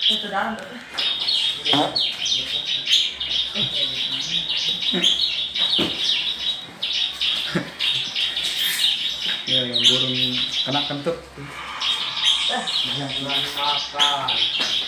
Ito dalam. Ya, yang burung kena kentut. Jangan makan.